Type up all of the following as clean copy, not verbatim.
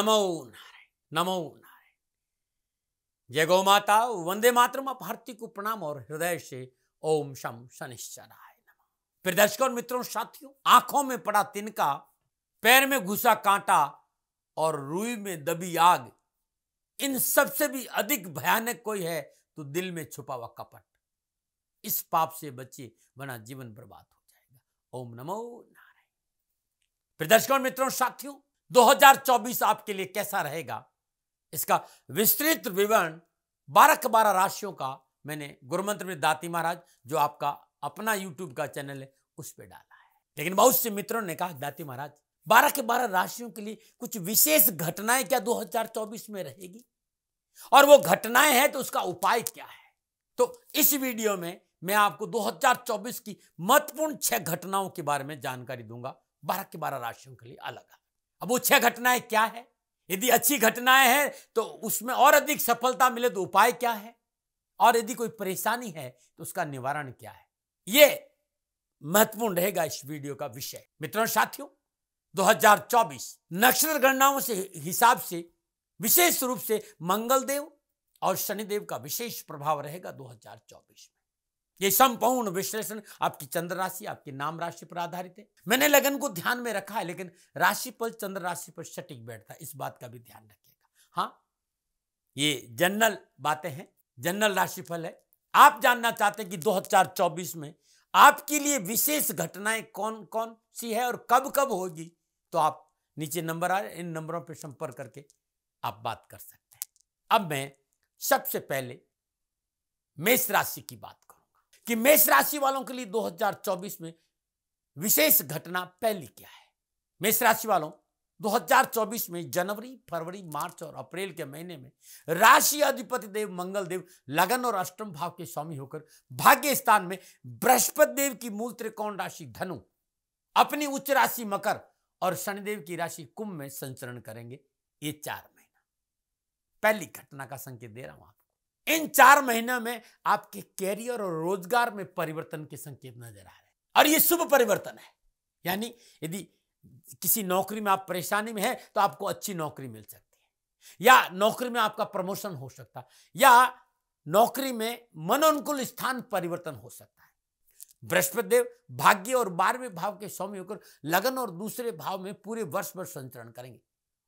नमो नारायण, नमो नारायण। जय गौ माता, वंदे मातरम। आप हार्दिक को प्रणाम और हृदय से ओम शम शनिश्चराय नमः। प्रिय दर्शकों, मित्रों, साथियों, आंखों में पड़ा तिनका, पैर में घुसा कांटा और रूई में दबी आग, इन सबसे भी अधिक भयानक कोई है तो दिल में छुपा हुआ कपट। इस पाप से बचिए वरना जीवन बर्बाद हो जाएगा। ओम नमो नारायण। प्रिय दर्शकों, मित्रों, साथियों, 2024 आपके लिए कैसा रहेगा, इसका विस्तृत विवरण 12 के 12 राशियों का मैंने गुरुमंत्र में दाती महाराज, जो आपका अपना यूट्यूब का चैनल है, उस पर डाला है। लेकिन बहुत से मित्रों ने कहा, दाती महाराज 12 के 12 राशियों के लिए कुछ विशेष घटनाएं क्या 2024 में रहेगी, और वो घटनाएं हैं तो उसका उपाय क्या है। तो इस वीडियो में मैं आपको 2024 की महत्वपूर्ण 6 घटनाओं के बारे में जानकारी दूंगा, 12 के 12 राशियों के लिए अलग अलग। अब वो 6 घटनाएं क्या है, यदि अच्छी घटनाएं हैं तो उसमें और अधिक सफलता मिले तो उपाय क्या है, और यदि कोई परेशानी है तो उसका निवारण क्या है, ये महत्वपूर्ण रहेगा इस वीडियो का विषय। मित्रों, साथियों, 2024 नक्षत्र गणनाओं से हिसाब से विशेष रूप से मंगलदेव और शनिदेव का विशेष प्रभाव रहेगा 2024 में। ये संपूर्ण विश्लेषण आपकी चंद्र राशि, आपकी नाम राशि पर आधारित है। मैंने लगन को ध्यान में रखा है, लेकिन राशिफल चंद्र राशि पर सटीक बैठता है, इस बात का भी ध्यान रखिएगा। हाँ, ये जनरल बातें हैं, जनरल राशिफल है। आप जानना चाहते हैं कि 2024 में आपके लिए विशेष घटनाएं कौन कौन सी है और कब कब होगी, तो आप नीचे नंबर आ रहे हैं, इन नंबरों पर संपर्क करके आप बात कर सकते हैं। अब मैं सबसे पहले मेष राशि की बात करूंगा कि मेष राशि वालों के लिए 2024 में विशेष घटना पहली क्या है। मेष राशि वालों, 2024 में जनवरी, फरवरी, मार्च और अप्रैल के महीने में राशि अधिपति देव मंगल देव लगन और अष्टम भाव के स्वामी होकर भाग्य स्थान में बृहस्पति देव की मूल त्रिकोण राशि धनु, अपनी उच्च राशि मकर और शनिदेव की राशि कुंभ में संचरण करेंगे। ये 4 महीना पहली घटना का संकेत दे रहा हूं आपको। इन 4 महीनों में आपके कैरियर और रोजगार में परिवर्तन के संकेत नजर आ रहे हैं, और ये शुभ परिवर्तन है। यानी यदि किसी नौकरी में आप परेशानी में हैं तो आपको अच्छी नौकरी मिल सकती है, या नौकरी में आपका प्रमोशन हो सकता है, या नौकरी में मनोनुकूल स्थान परिवर्तन हो सकता है। बृहस्पति देव भाग्य और 12वें भाव के स्वामी होकर लगन और दूसरे भाव में पूरे वर्ष भर संचरण करेंगे,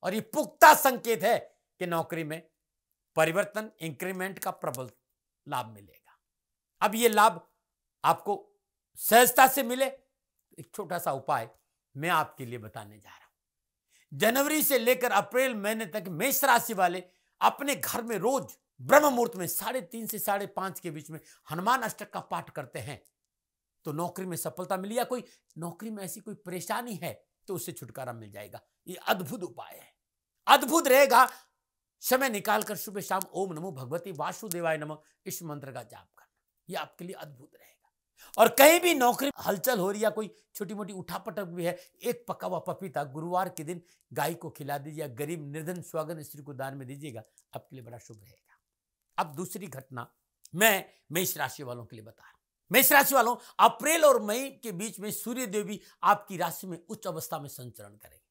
और ये पुख्ता संकेत है कि नौकरी में परिवर्तन, इंक्रीमेंट का प्रबल लाभ मिलेगा। अब ये लाभ आपको सहजता से मिले, एक छोटा सा उपाय मैं आपके लिए बताने जा रहा हूं। जनवरी से लेकर अप्रैल महीने तक मेष राशि वाले अपने घर में रोज ब्रह्म मुहूर्त में 3:30 से 5:30 के बीच में हनुमान अष्टक का पाठ करते हैं तो नौकरी में सफलता मिली, या कोई नौकरी में ऐसी कोई परेशानी है तो उससे छुटकारा मिल जाएगा। ये अद्भुत उपाय है, अद्भुत रहेगा। समय निकालकर सुबह शाम ओम नमो भगवती वासुदेवाय नमः इस मंत्र का जाप करना, यह आपके लिए अद्भुत रहेगा। और कहीं भी नौकरी हलचल हो रही है, कोई छोटी मोटी उठापटक भी है, एक पका हुआ पपीता गुरुवार के दिन गाय को खिला दीजिए, गरीब निर्धन स्वागन स्त्री को दान में दीजिएगा, आपके लिए बड़ा शुभ रहेगा। अब दूसरी घटना मैं मेष राशि वालों के लिए बता रहा हूं। मेष राशि वालों, अप्रैल और मई के बीच में सूर्य देव भी आपकी राशि में उच्च अवस्था में संचरण करेंगे,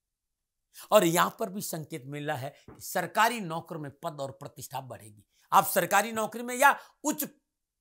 और यहां पर भी संकेत मिल रहा है कि सरकारी नौकरी में पद और प्रतिष्ठा बढ़ेगी। आप सरकारी नौकरी में या उच्च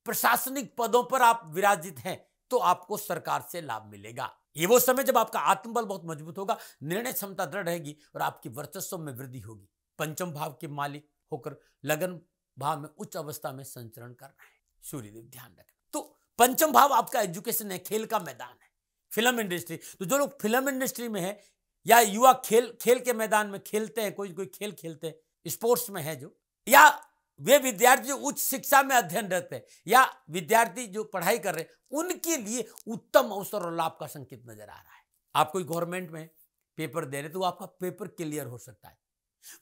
प्रशासनिक पदों पर आप विराजित हैं तो आपको सरकार से लाभ मिलेगा। ये वो समय जब आपका आत्मबल बहुत मजबूत होगा, निर्णय क्षमता दृढ़ रहेगी और आपकी वर्चस्व में वृद्धि होगी। पंचम भाव के मालिक होकर लगन भाव में उच्च अवस्था में संचरण करना है सूर्यदेव, ध्यान रखना। तो पंचम भाव आपका एजुकेशन है, खेल का मैदान है, फिल्म इंडस्ट्री। तो जो लोग फिल्म इंडस्ट्री में है या युवा खेल के मैदान में खेलते हैं, कोई खेल खेलते हैं, स्पोर्ट्स में है जो, या वे विद्यार्थी जो उच्च शिक्षा में अध्ययन रहते हैं, या विद्यार्थी जो पढ़ाई कर रहे हैं, उनके लिए उत्तम अवसर और लाभ का संकेत नजर आ रहा है। आप कोई गवर्नमेंट में पेपर दे रहे तो आपका पेपर क्लियर हो सकता है।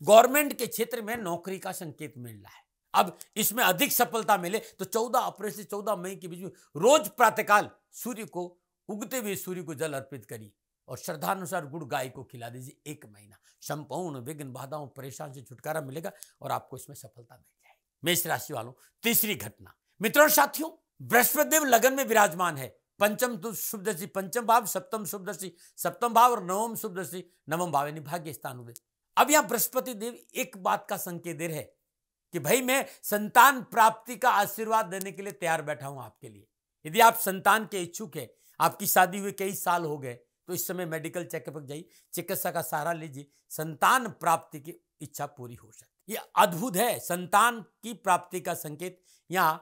गवर्नमेंट के क्षेत्र में नौकरी का संकेत मिल रहा है। अब इसमें अधिक सफलता मिले तो 14 अप्रैल से 14 मई के बीच में रोज प्रातःकाल सूर्य को, उगते हुए सूर्य को जल अर्पित करिए और श्रद्धानुसार गुड़ गाय को खिला दीजिए। 1 महीना संपूर्ण विघ्न बाधाओं परेशान से छुटकारा मिलेगा और आपको इसमें सफलता मिल जाएगी। मेष राशि वालों, तीसरी घटना, मित्रों साथियों, बृहस्पति देव लगन में विराजमान है। पंचम शुभ दृष्टि पंचम भाव, सप्तम शुभ दृष्टि सप्तम भाव और नवम शुभ दृष्टि नवम भाव, यानी भाग्य स्थान हुए। अब यहां बृहस्पति देव एक बात का संकेत दे रहे हैं कि भाई मैं संतान प्राप्ति का आशीर्वाद देने के लिए तैयार बैठा हूं आपके लिए। यदि आप संतान के इच्छुक है, आपकी शादी हुए कई साल हो गए, तो इस समय मेडिकल चेकअप जाइए, चिकित्सा का सहारा लीजिए, संतान प्राप्ति की इच्छा पूरी हो सकती है। यह अद्भुत है। संतान की प्राप्ति का संकेत यहां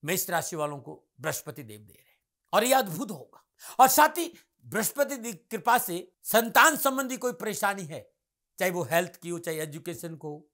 मेष राशि वालों को बृहस्पति देव दे रहे हैं और यह अद्भुत होगा। और साथ ही बृहस्पति की कृपा से संतान संबंधी कोई परेशानी है, चाहे वो हेल्थ की हो, चाहे एजुकेशन को हो,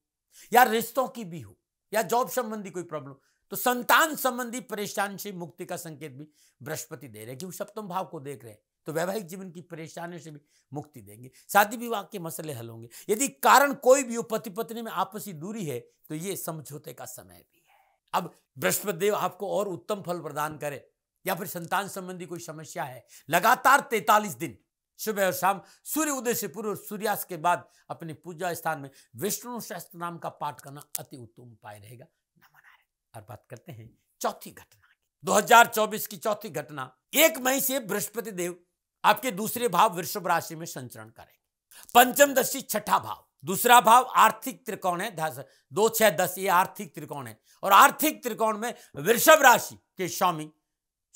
या रिश्तों की भी हो, या जॉब संबंधी कोई प्रॉब्लम, तो संतान संबंधी परेशानी से मुक्ति का संकेत भी बृहस्पति दे रहे हैं, क्योंकि सप्तम भाव को देख रहे हैं, तो वैवाहिक जीवन की परेशानियों से भी मुक्ति देंगे। शादी विवाह के मसले हल होंगे। यदि कारण कोई भी हो, पति पत्नी में आपसी दूरी है, तो ये समझौते का समय भी है। अब बृहस्पति देव आपको और उत्तम फल प्रदान करे, या फिर संतान संबंधी कोई समस्या है, लगातार 43 दिन सुबह और शाम सूर्य उदय से पूर्व सूर्यास्त के बाद अपने पूजा स्थान में विष्णु सहस्त्र नाम का पाठ करना अति उत्तम उपाय रहेगा। नमन है। और बात करते हैं चौथी घटना की। 2024 की चौथी घटना, 1 मई से बृहस्पति देव आपके दूसरे भाव वृषभ राशि में संचरण करेंगे। पंचम दृष्टि छठा भाव, दूसरा भाव आर्थिक त्रिकोण है, 2, 6, 10 ये आर्थिक त्रिकोण है, और आर्थिक त्रिकोण में वृषभ राशि के स्वामी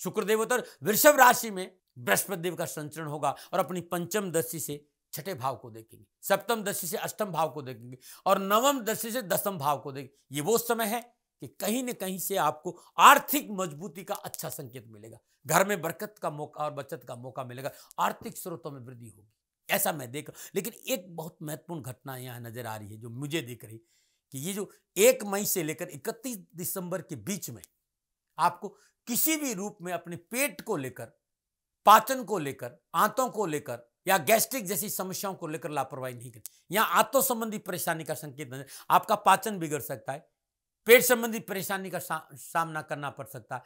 शुक्रदेव उतर वृषभ राशि में बृहस्पति देव का संचरण होगा और अपनी पंचम दृष्टि से छठे भाव को देखेंगे, सप्तम दृष्टि से अष्टम भाव को देखेंगे और नवम दृष्टि से दसम भाव को देखेंगे। ये वो समय है कि कहीं न कहीं से आपको आर्थिक मजबूती का अच्छा संकेत मिलेगा, घर में बरकत का मौका और बचत का मौका मिलेगा, आर्थिक स्रोतों में वृद्धि होगी, ऐसा मैं देख। लेकिन एक बहुत महत्वपूर्ण घटना यहाँ नजर आ रही है जो मुझे दिख रही कि ये जो 1 मई से लेकर 31 दिसंबर के बीच में आपको किसी भी रूप में अपने पेट को लेकर, पाचन को लेकर, आंतों को लेकर या गैस्ट्रिक जैसी समस्याओं को लेकर लापरवाही नहीं करें। यहां आंतों संबंधी परेशानी का संकेत नजर, आपका पाचन बिगड़ सकता है, पेट संबंधी परेशानी का सामना करना पड़ सकता है,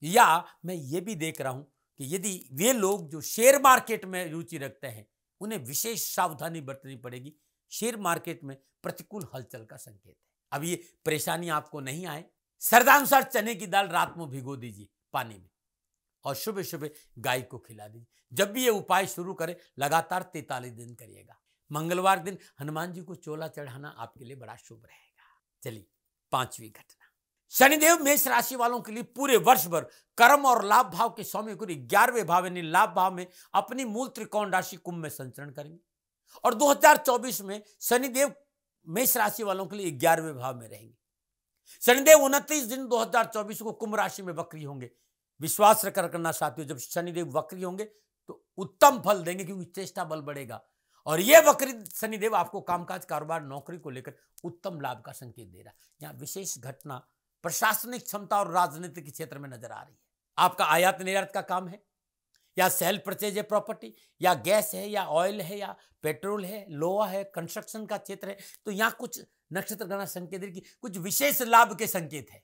या मैं ये भी देख रहा हूं कि यदि वे लोग जो शेयर मार्केट में रुचि रखते हैं उन्हें विशेष सावधानी बरतनी पड़ेगी। शेयर मार्केट में प्रतिकूल हलचल का संकेत है। अब ये परेशानी आपको नहीं आए, श्रद्धानुसार चने की दाल रात में भिगो दीजिए पानी में और सुबह सुबह गाय को खिला दीजिए। जब भी ये उपाय शुरू करें लगातार 43 दिन करिएगा। मंगलवार दिन हनुमान जी को चोला चढ़ाना आपके लिए बड़ा शुभ रहेगा। चलिए 5वीं घटना, शनिदेव मेष राशि वालों के लिए पूरे वर्ष भर कर्म और लाभ भाव के स्वामी को 11वें भाव यानी लाभ भाव में अपनी मूल त्रिकोण राशि कुंभ में संचरण करेंगे और 2024 में शनिदेव मेष राशि वालों के लिए 11वें भाव में रहेंगे। शनिदेव 29 दिन 2024 को कुंभ राशि में वक्री होंगे। विश्वास रखकर करना साथियों, जब शनिदेव वक्री होंगे तो उत्तम फल देंगे क्योंकि चेष्टा बल बढ़ेगा और यह वक्री शनिदेव आपको कामकाज, कारोबार, नौकरी को लेकर उत्तम लाभ का संकेत दे रहा है। यहां विशेष घटना प्रशासनिक क्षमता और राजनीतिक के क्षेत्र में नजर आ रही है। आपका आयात निर्यात का काम है या सेल परचेज है प्रॉपर्टी, या गैस है, या ऑयल है, या पेट्रोल है, लोहा है, कंस्ट्रक्शन का क्षेत्र है, तो यहां कुछ नक्षत्र गणना संकेत की कुछ विशेष लाभ के संकेत है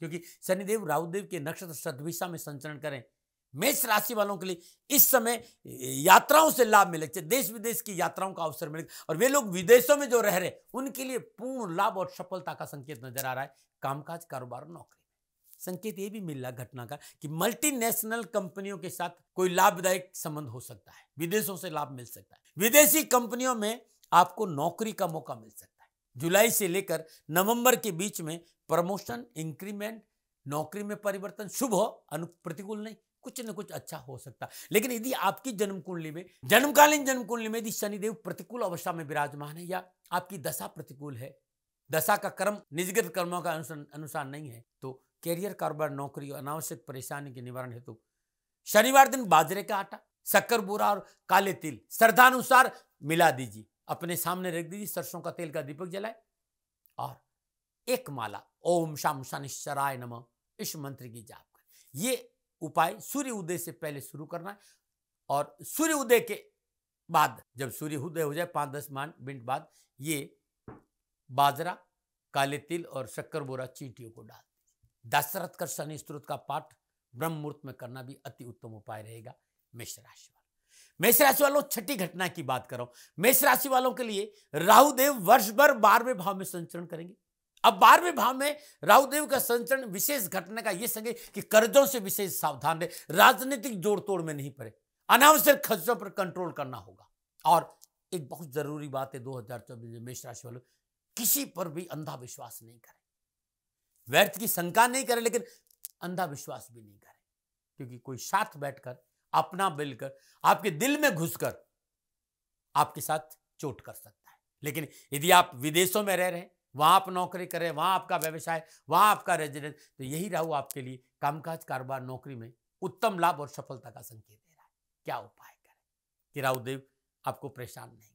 क्योंकि शनिदेव राहुदेव के नक्षत्र सद्दिशा में संचरण करें। मेष राशि वालों के लिए इस समय यात्राओं से लाभ मिलेगा, देश विदेश की यात्राओं का अवसर मिलेगा और वे लोग विदेशों में जो रह रहे उनके लिए पूर्ण लाभ और सफलता का संकेत नजर आ रहा है। कामकाज, कारोबार और नौकरी संकेत ये भी मिल रहा घटना का कि मल्टीनेशनल कंपनियों के साथ कोई लाभदायक संबंध हो सकता है, विदेशों से लाभ मिल सकता है, विदेशी कंपनियों में आपको नौकरी का मौका मिल सकता है। जुलाई से लेकर नवंबर के बीच में प्रमोशन, इंक्रीमेंट, नौकरी में परिवर्तन शुभ हो, प्रतिकूल नहीं, कुछ न कुछ अच्छा हो सकता है। लेकिन यदि आपकी जन्म कुंडली में, जन्मकालीन जन्म कुंडली में यदि शनिदेव प्रतिकूल अवस्था में विराजमान है या आपकी दशा प्रतिकूल है, दशा का कर्म निजगत कर्मों का अनुसार नहीं है, तो कैरियर, कारोबार, नौकरी और अनावश्यक परेशानी के निवारण हेतु शनिवार दिन बाजरे का आटा, शक्कर बूरा और काले तिल श्रद्धानुसार मिला दीजिए, अपने सामने रख दीजिए, सरसों का तेल का दीपक जलाए और एक माला ओम शम शनिश्चराय नमः इस मंत्र की जाप करें। ये उपाय सूर्य उदय से पहले शुरू करना है और सूर्य उदय के बाद, जब सूर्य उदय हो जाए 5-10 मिनट बाद, ये बाजरा, काले तिल और शक्कर बोरा चींटियों को डाल दीजिए। दशरथ का शनि स्तोत्र का पाठ ब्रह्म मुहूर्त में करना भी अति उत्तम उपाय रहेगा। मेष राशि वालों, मेष राशि वालों छठी घटना की बात कर रहा हूं। मेष राशि वालों के लिए राहुदेव वर्ष भर 12वें भाव में संचरण करेंगे। अब 12वें भाव में राहुदेव का संचरण विशेष घटना का यह संकेत कि कर्जों से विशेष सावधान रहे, राजनीतिक जोड़ तोड़ में नहीं पड़े, अनावश्यक खर्चों पर कंट्रोल करना होगा और एक बहुत जरूरी बात है 2024 में मेष राशि वालों, किसी पर भी अंधा विश्वास नहीं करें, व्यर्थ की शंका नहीं करें, लेकिन अंधा विश्वास भी नहीं करें, क्योंकि कोई साथ बैठकर अपना मिलकर आपके दिल में घुसकर आपके साथ चोट कर सकता है। लेकिन यदि आप विदेशों में रह रहे हैं, वहां आप नौकरी कर रहे हैं, वहां आपका व्यवसाय, वहां आपका रेजिडेंस, तो यही राहु आपके लिए कामकाज, कारोबार, नौकरी में उत्तम लाभ और सफलता का संकेत दे रहा है। क्या उपाय करें कि राहुदेव आपको परेशान नहीं करे?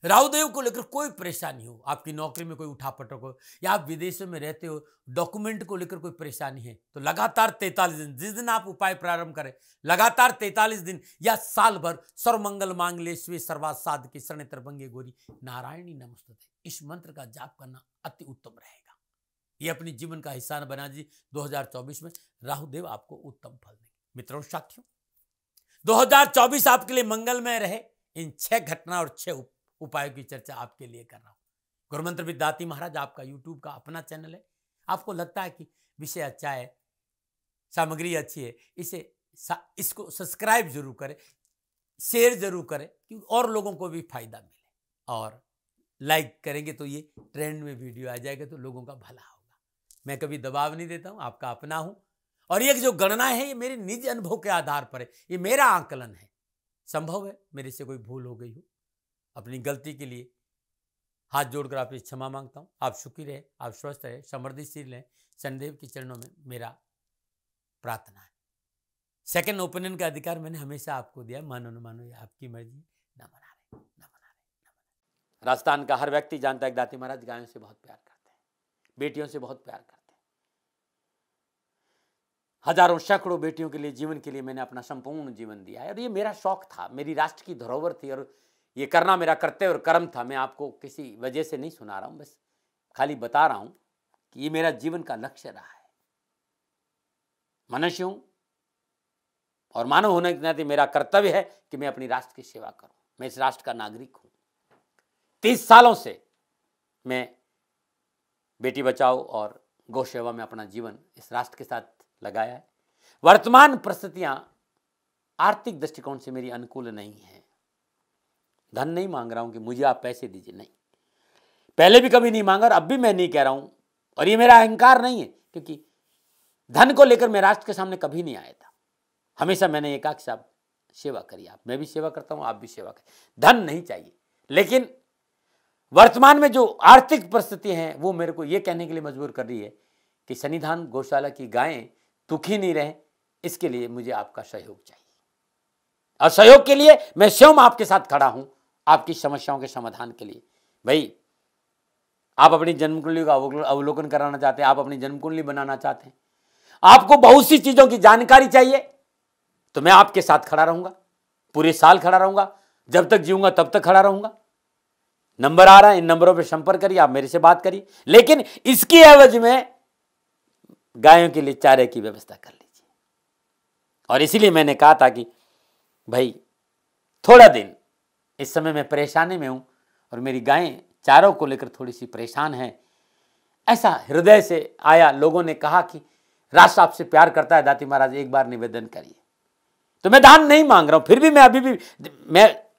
राहुदेव को लेकर कोई परेशानी हो, आपकी नौकरी में कोई उठापटक हो, या आप विदेशों में रहते हो, डॉक्यूमेंट को लेकर कोई परेशानी है, तो लगातार 43 दिन, जिस दिन आप उपाय प्रारंभ करें, लगातार 43 दिन या साल भर सर्वमंगल मांगल्ये शिवे सर्वार्थ साधके शरण्य त्र्यंबके गौरी नारायणी नमोस्तुते, इस मंत्र का जाप करना अति उत्तम रहेगा। ये अपने जीवन का हिस्सा बना दीजिए। 2024 में राहुदेव आपको उत्तम फल देंगे। मित्रों, साथियों, 2024 आपके लिए मंगलमय रहे, इन 6 घटना और 6 उपायों की चर्चा आपके लिए कर रहा हूं। गुरुमंत्र विद दाती महाराज आपका यूट्यूब का अपना चैनल है। आपको लगता है कि विषय अच्छा है, सामग्री अच्छी है, इसको सब्सक्राइब जरूर करें, शेयर जरूर करें, कि और लोगों को भी फायदा मिले, और लाइक करेंगे तो ये ट्रेंड में वीडियो आ जाएगा, तो लोगों का भला होगा। मैं कभी दबाव नहीं देता हूं, आपका अपना हूं, और ये जो गणना है ये मेरे निज अनुभव के आधार पर है, ये मेरा आकलन है। संभव है मेरे से कोई भूल हो गई हो, अपनी गलती के लिए हाथ जोड़कर आपसे क्षमा मांगता हूं। आप सुखी रहे, आप स्वस्थ रहे, समृद्धिशील रहें, शनिदेव के चरणों में मेरा प्रार्थना है। सेकंड ओपिनियन का अधिकार मैंने हमेशा आपको दिया, मानो न मानो, ये आपकी मर्जी, न मना रहे, न मना रहे। राजस्थान का हर व्यक्ति जानता है कि दाती महाराज गायों से बहुत प्यार करते हैं, बेटियों से बहुत प्यार करते हैं। हजारों सैकड़ों बेटियों के लिए, जीवन के लिए मैंने अपना संपूर्ण जीवन दिया है, और ये मेरा शौक था, मेरी राष्ट्र की धरोहर थी, और ये करना मेरा कर्तव्य और कर्म था। मैं आपको किसी वजह से नहीं सुना रहा हूं, बस खाली बता रहा हूं कि ये मेरा जीवन का लक्ष्य रहा है। मनुष्य हूं और मानव होने के नाते मेरा कर्तव्य है कि मैं अपनी राष्ट्र की सेवा करूं। मैं इस राष्ट्र का नागरिक हूं। 30 सालों से मैं बेटी बचाओ और गौ सेवा में अपना जीवन इस राष्ट्र के साथ लगाया है। वर्तमान परिस्थितियां आर्थिक दृष्टिकोण से मेरी अनुकूल नहीं है। धन नहीं मांग रहा हूं कि मुझे आप पैसे दीजिए, नहीं, पहले भी कभी नहीं मांगा और अब भी मैं नहीं कह रहा हूं, और ये मेरा अहंकार नहीं है, क्योंकि धन को लेकर मैं राष्ट्र के सामने कभी नहीं आया था। हमेशा मैंने एक आख साहब सेवा करी, आप, मैं भी सेवा करता हूं, आप भी सेवा करें। धन नहीं चाहिए, लेकिन वर्तमान में जो आर्थिक परिस्थिति है वो मेरे को ये कहने के लिए मजबूर कर रही है कि सन्निधान गौशाला की गायें दुखी नहीं रहे, इसके लिए मुझे आपका सहयोग चाहिए, और सहयोग के लिए मैं स्वयं आपके साथ खड़ा हूं, आपकी समस्याओं के समाधान के लिए। भाई, आप अपनी जन्म कुंडली का अवलोकन कराना चाहते हैं, आप अपनी जन्म कुंडली बनाना चाहते हैं, आपको बहुत सी चीजों की जानकारी चाहिए, तो मैं आपके साथ खड़ा रहूंगा, पूरे साल खड़ा रहूंगा, जब तक जीऊंगा तब तक खड़ा रहूंगा। नंबर आ रहा है, इन नंबरों पर संपर्क करिए, आप मेरे से बात करिए, लेकिन इसकी एवज में गायों के लिए चारे की व्यवस्था कर लीजिए। और इसीलिए मैंने कहा था कि भाई, थोड़ा दिन इस समय मैं परेशानी में हूं और मेरी गायें चारों को लेकर थोड़ी सी परेशान हैं। ऐसा हृदय से आया, लोगों ने कहा कि राष्ट्र आपसे प्यार करता है, दाती महाराज एक बार निवेदन करिए। तो मैं दान नहीं मांग रहा हूं, फिर भी मैं अभी भी,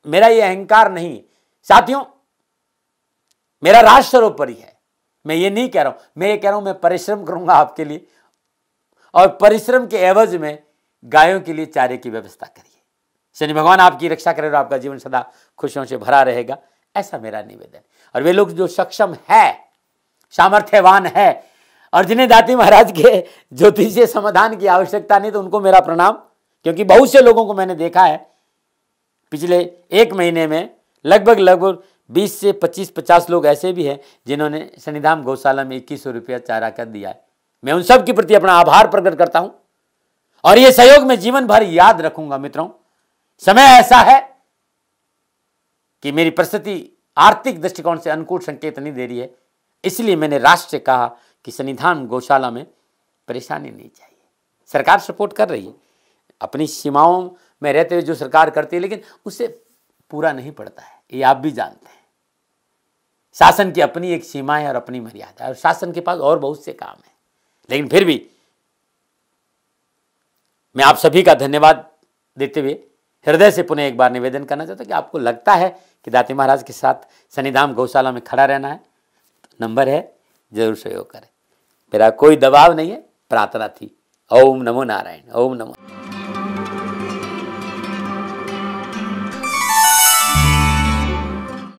मेरा ये अहंकार नहीं साथियों, मेरा राष्ट्र सर्वोपरि है। मैं ये नहीं कह रहा हूं, मैं ये कह रहा हूं मैं परिश्रम करूंगा आपके लिए, और परिश्रम के एवज में गायों के लिए चारे की व्यवस्था करिए। शनि भगवान आपकी रक्षा करे और आपका जीवन सदा खुशियों से भरा रहेगा, ऐसा मेरा निवेदन। और वे लोग जो सक्षम है, सामर्थ्यवान है, और जिन्हें दाती महाराज के ज्योतिषीय समाधान की आवश्यकता नहीं, तो उनको मेरा प्रणाम, क्योंकि बहुत से लोगों को मैंने देखा है पिछले 1 महीने में लगभग 20 से 25-50 लोग ऐसे भी हैं जिन्होंने सन्निधान गौशाला में 2100 रुपया चारा कर दिया है। मैं उन सब के प्रति अपना आभार प्रकट करता हूं, और ये सहयोग मैं जीवन भर याद रखूंगा। मित्रों, समय ऐसा है कि मेरी परिस्थिति आर्थिक दृष्टिकोण से अनुकूल संकेत नहीं दे रही है, इसलिए मैंने राष्ट्र से कहा कि सन्निधान गौशाला में परेशानी नहीं चाहिए। सरकार सपोर्ट कर रही है, अपनी सीमाओं में रहते हुए जो सरकार करती है, लेकिन उससे पूरा नहीं पड़ता है, ये आप भी जानते हैं। शासन की अपनी एक सीमा है और अपनी मर्यादा है, और शासन के पास और बहुत से काम है, लेकिन फिर भी मैं आप सभी का धन्यवाद देते हुए हृदय से पुनः एक बार निवेदन करना चाहता हूं कि आपको लगता है कि दाती महाराज के साथ शनिधाम गौशाला में खड़ा रहना है, तो नंबर है, जरूर सहयोग करें। मेरा कोई दबाव नहीं है, प्रार्थना थी। ओम नमो नारायण। ओम नमो।